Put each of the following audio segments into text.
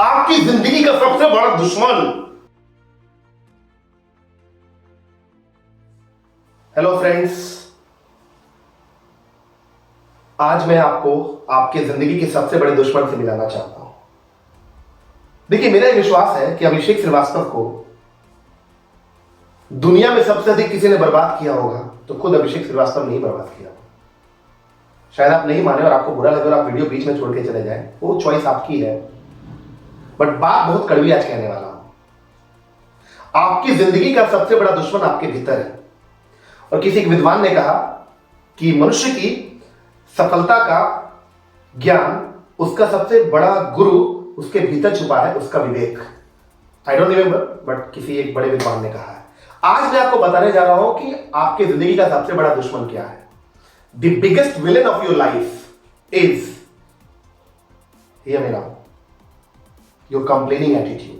आपकी जिंदगी का सबसे बड़ा दुश्मन। हेलो फ्रेंड्स, आज मैं आपको आपकी जिंदगी के सबसे बड़े दुश्मन से मिलाना चाहता हूं। देखिए, मेरा यह विश्वास है कि अभिषेक श्रीवास्तव को दुनिया में सबसे अधिक किसी ने बर्बाद किया होगा तो खुद अभिषेक श्रीवास्तव ने ही बर्बाद किया होगा। शायद आप नहीं माने और आपको बुरा लगे और आप वीडियो बीच में छोड़ के चले जाएं, वो चॉइस आपकी है, बट बात बहुत कड़वी आज कहने वाला हूं। आपकी जिंदगी का सबसे बड़ा दुश्मन आपके भीतर है। और किसी एक विद्वान ने कहा कि मनुष्य की सफलता का ज्ञान, उसका सबसे बड़ा गुरु उसके भीतर छुपा है, उसका विवेक। आई डोंट रिमेंबर, बट किसी एक बड़े विद्वान ने कहा है। आज मैं आपको बताने जा रहा हूं कि आपकी जिंदगी का सबसे बड़ा दुश्मन क्या है। The biggest villain of your life is, hear me now, your complaining attitude.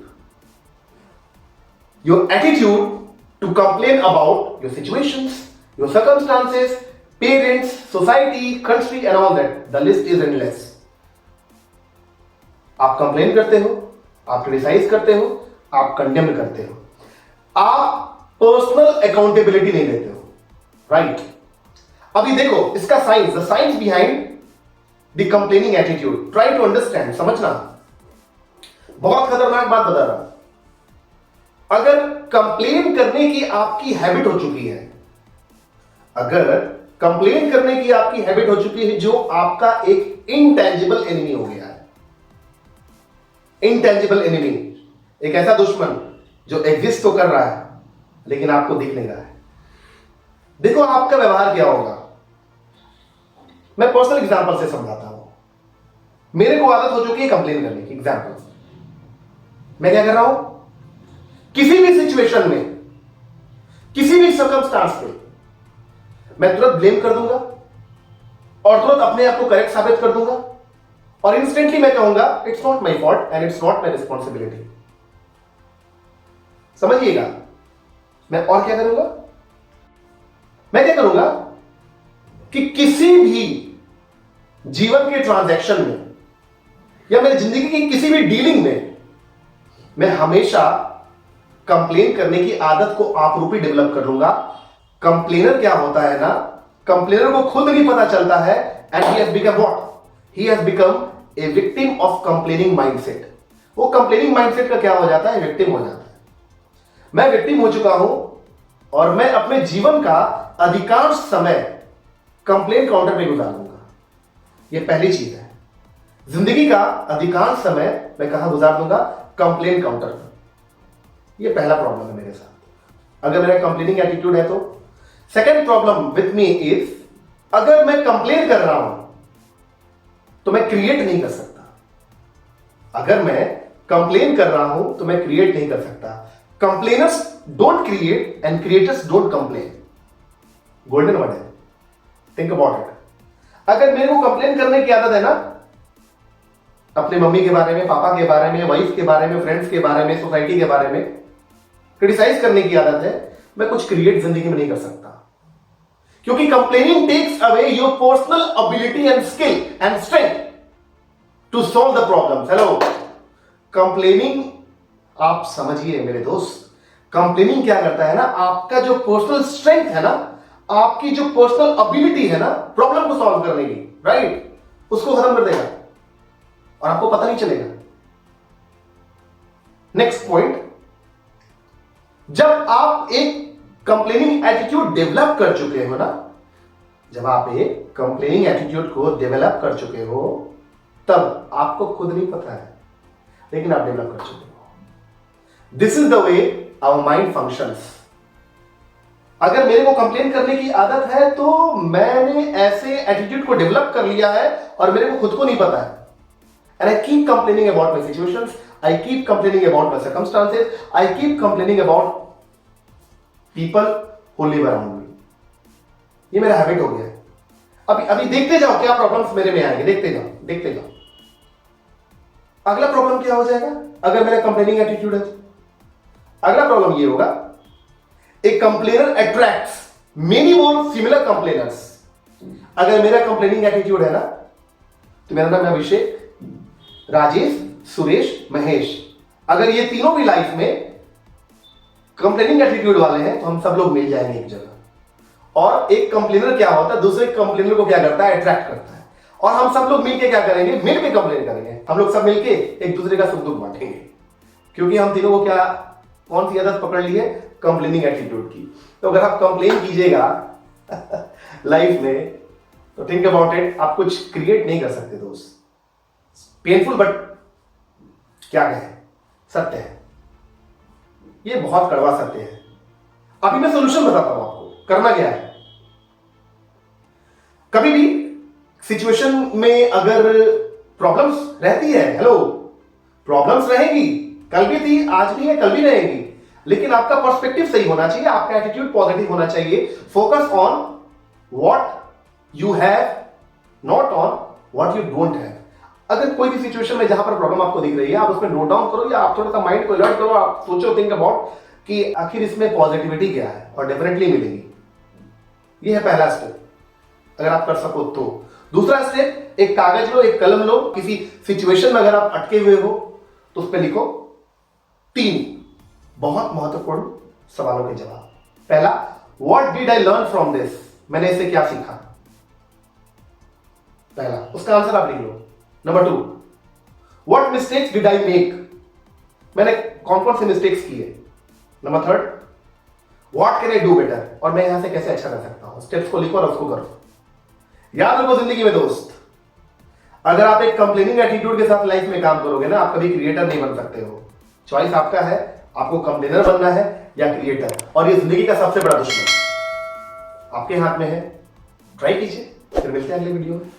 Your attitude to complain about your situations, your circumstances, parents, society, country and all that. The list is endless. आप complain करते हो, आप criticise करते हो, आप condemn करते हो, आप पर्सनल अकाउंटेबिलिटी नहीं लेते हो, राइट? अभी देखो इसका science, the science behind the complaining attitude. Try to understand, समझना। बहुत खतरनाक बात बता रहा हूं। अगर कंप्लेन करने की आपकी हैबिट हो चुकी है, अगर कंप्लेन करने की आपकी हैबिट हो चुकी है, जो आपका एक इंटेंजिबल एनिमी हो गया है। इंटेंजिबल एनिमी, एक ऐसा दुश्मन जो एग्जिस्ट तो कर रहा है लेकिन आपको दिख नहीं रहा है। देखो आपका व्यवहार क्या होगा। मैं पर्सनल एग्जांपल से समझाता हूं। मेरे को आदत हो चुकी है कंप्लेन करने की। एग्जांपल, मैं क्या कर रहा हूं, किसी भी सिचुएशन में, किसी भी सर्कमस्टांस में मैं तुरंत ब्लेम कर दूंगा और तुरंत अपने आप को करेक्ट साबित कर दूंगा और इंस्टेंटली मैं कहूंगा it's not my fault and it's not my responsibility. समझिएगा, मैं और क्या करूंगा, मैं क्या करूंगा कि किसी भी जीवन के ट्रांजैक्शन में या मेरी जिंदगी की किसी भी डीलिंग में मैं हमेशा कंप्लेन करने की आदत को आपरूपी डेवलप कर लूंगा। कंप्लेनर क्या होता है ना, कंप्लेनर को खुद नहीं पता चलता है and he has become what, he has become a victim of complaining mindset. वो कंप्लेनिंग माइंडसेट का क्या हो जाता है, विक्टिम हो जाता है। मैं विक्टिम हो चुका हूं और मैं अपने जीवन का अधिकांश समय कंप्लेन काउंटर पे गुजार दूंगा। ये पहली चीज है। जिंदगी का अधिकांश समय मैं कहां गुजार दूंगा, कंप्लेन काउंटर पर। ये पहला प्रॉब्लम है मेरे साथ, अगर मेरा कंप्लेनिंग एटीट्यूड है तो। Second problem with me is, अगर मैं कंप्लेन कर रहा हूं तो मैं क्रिएट नहीं कर सकता। अगर मैं कंप्लेन कर रहा हूं तो मैं क्रिएट नहीं कर सकता। Complainers don't create and creators don't complain. Golden word है, थिंक अबाउट इट। अगर मेरे को कंप्लेन करने की आदत है ना, अपने मम्मी के बारे में, पापा के बारे में, वाइफ के बारे में, फ्रेंड्स के बारे में, सोसाइटी के बारे में क्रिटिसाइज करने की आदत है, मैं कुछ क्रिएट जिंदगी में नहीं कर सकता। क्योंकि complaining takes away your personal ability and skill and strength to solve the problems. Hello, complaining, आप समझिए मेरे दोस्त, कंप्लेनिंग क्या करता है ना, आपका जो पर्सनल स्ट्रेंथ है ना, आपकी जो पर्सनल एबिलिटी है ना प्रॉब्लम को सॉल्व करने की, राइट, उसको खत्म कर देगा और आपको पता नहीं चलेगा। नेक्स्ट पॉइंट, जब आप एक कंप्लेनिंग एटीट्यूड डेवलप कर चुके हो ना, जब आप एक कंप्लेनिंग एटीट्यूड को डेवलप कर चुके हो, तब आपको खुद नहीं पता है लेकिन आप डेवलप कर चुके हो। This is the way our mind functions. अगर मेरे को कंप्लेन करने की आदत है तो मैंने ऐसे एटीट्यूड को डेवलप कर लिया है और मेरे को खुद को नहीं पता है। And I keep complaining about my situations, I keep complaining about my circumstances, I keep complaining about people who live around me. ये मेरा हैबिट हो गया है। अभी देखते जाओ क्या प्रॉब्लम्स मेरे में आएंगे, देखते जाओ, देखते जाओ। अगला प्रॉब्लम क्या हो जाएगा अगर मेरा कंप्लेनिंग एटीट्यूड है तो? अगला प्रॉब्लम ये होगा, a complainer attracts many more similar complainers. अगर मेरा कंप्लेनिंग एटीट्यूड है ना, तो मेरा नाम है अभिषेक, राजेश, सुरेश, महेश, अगर ये तीनों भी लाइफ में कंप्लेनिंग एटीट्यूड वाले हैं तो हम सब लोग मिल जाएंगे एक जगह। और एक कंप्लेनर क्या होता है, दूसरे कंप्लेनर को क्या करता है, अट्रैक्ट करता है। और हम सब लोग मिलके क्या करेंगे, मिलके कंप्लेन करेंगे। हम लोग सब मिलके एक दूसरे का सुख दुख बांटेंगे, क्योंकि हम तीनों को क्या, कौन सी आदत पकड़ ली है, कंप्लेनिंग एटीट्यूड की। तो अगर आप कंप्लेन कीजिएगा लाइफ में तो थिंक अबाउट इट, आप कुछ क्रिएट नहीं कर सकते दोस्त। पेनफुल बट क्या कहें, सत्य है, ये बहुत कड़वा सत्य है। अभी मैं सोल्यूशन बताता हूं आपको, करना क्या है। कभी भी सिचुएशन में अगर प्रॉब्लम्स रहती है, हेलो, प्रॉब्लम्स रहेगी, कल भी थी, आज भी है, कल भी रहेगी, लेकिन आपका पर्सपेक्टिव सही होना चाहिए, आपका एटीट्यूड पॉजिटिव होना चाहिए। Focus on what you have, not on what you don't have. अगर कोई भी सिचुएशन में जहां पर प्रॉब्लम आपको दिख रही है, आप उसमें नोट डाउन करो, या आप थोड़ा सा माइंड को अलर्ट करो, आप सोचो, थिंक अबाउट कि आखिर इसमें पॉजिटिविटी क्या है, और डेफिनेटली मिलेगी। ये है पहला स्टेप, अगर आप कर सको तो। दूसरा स्टेप, एक कागज लो, एक कलम लो, किसी सिचुएशन में अगर आप अटके हुए हो तो उस पर लिखो 3 बहुत महत्वपूर्ण सवालों के जवाब। पहला, what did I learn from this, मैंने इससे क्या सीखा, पहला, उसका आंसर आप लिख लो। Number 2, what mistakes did I make, मैंने कौन कौन से मिस्टेक्स किए। Number 3, what can I do better, और मैं यहां से कैसे अच्छा कर सकता हूं। स्टेप्स को लिखो और उसको करो। याद रखो जिंदगी में दोस्त, अगर आप एक कंप्लेनिंग एटीट्यूड के साथ लाइफ में काम करोगे ना, आप कभी क्रिएटर नहीं बन सकते हो। चॉइस आपका है, आपको कंप्लेनर बनना है या क्रिएटर, और ये जिंदगी का सबसे बड़ा दुश्मन आपके हाथ में है। ट्राई कीजिए, फिर मिलते हैं अगले वीडियो में।